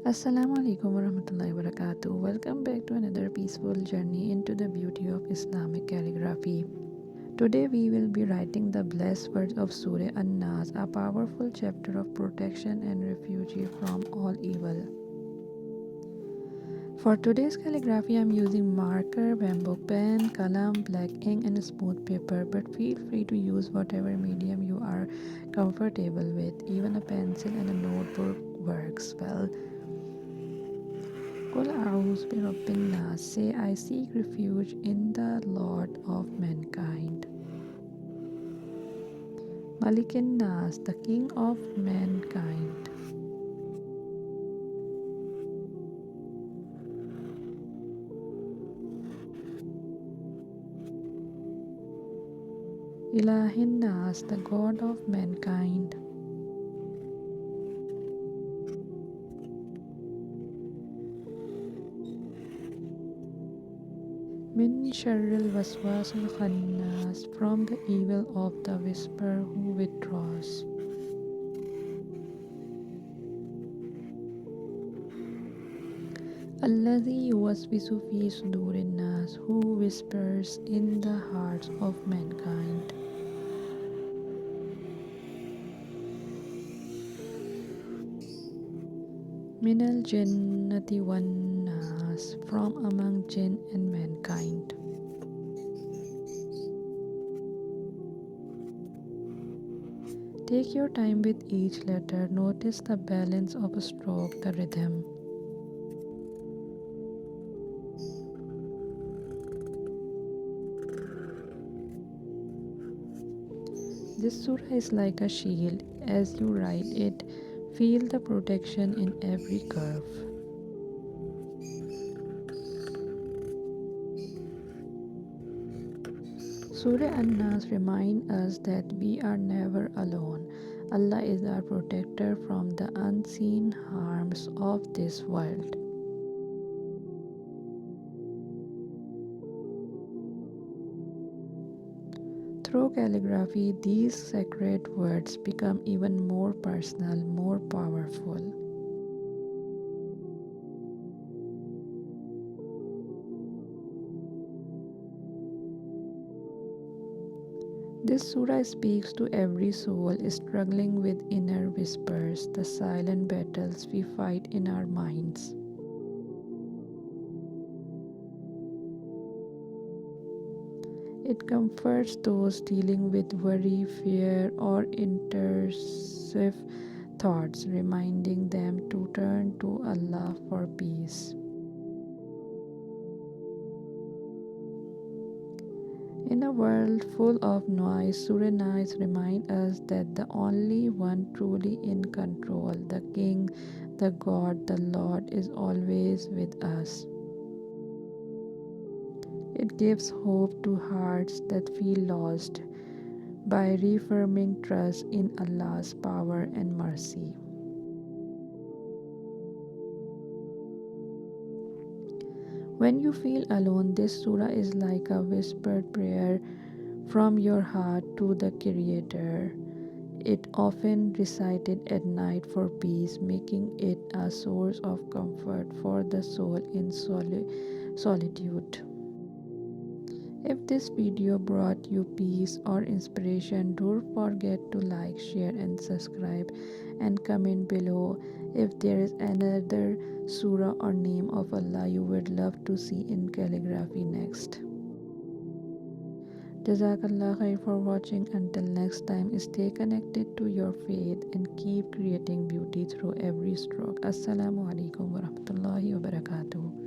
Assalamu alaikum warahmatullahi wabarakatuh. Welcome back to another peaceful journey into the beauty of Islamic calligraphy. Today we will be writing the blessed words of Surah An-Naas, a powerful chapter of protection and refuge from all evil. For today's calligraphy, I am using marker, bamboo pen, Qalam, black ink and smooth paper, but feel free to use whatever medium you are comfortable with. Even a pencil and a notebook works well. Qul a'udhu bi rabbin nas. Say, I seek refuge in the Lord of mankind. Malikin nas, the King of mankind. Ilahin nas, the God of mankind. Min sharril waswasil khannas, from the evil of the whisper who withdraws. Alladhi yuwaswisu fi sudurin nas, who whispers in the hearts of mankind. Minal jinnati wan nas, from among jinn and mankind. Take your time with each letter. Notice the balance of a stroke, the rhythm. This surah is like a shield. As you write it, feel the protection in every curve. Surah An-Naas reminds us that we are never alone. Allah is our protector from the unseen harms of this world. Through calligraphy, these sacred words become even more personal, more powerful. This surah speaks to every soul struggling with inner whispers, the silent battles we fight in our minds. It comforts those dealing with worry, fear, or intrusive thoughts, reminding them to turn to Allah for peace. In a world full of noise, Surah An-Naas reminds us that the only one truly in control, the King, the God, the Lord, is always with us. It gives hope to hearts that feel lost by reaffirming trust in Allah's power and mercy. When you feel alone, this surah is like a whispered prayer from your heart to the Creator. It often recited at night for peace, making it a source of comfort for the soul in solitude. If this video brought you peace or inspiration, don't forget to like, share and subscribe, and comment below if there is another surah or name of Allah you would love to see in calligraphy next. Jazakallah khair for watching. Until next time, stay connected to your faith and keep creating beauty through every stroke. Assalamu alaikum warahmatullahi wabarakatuh.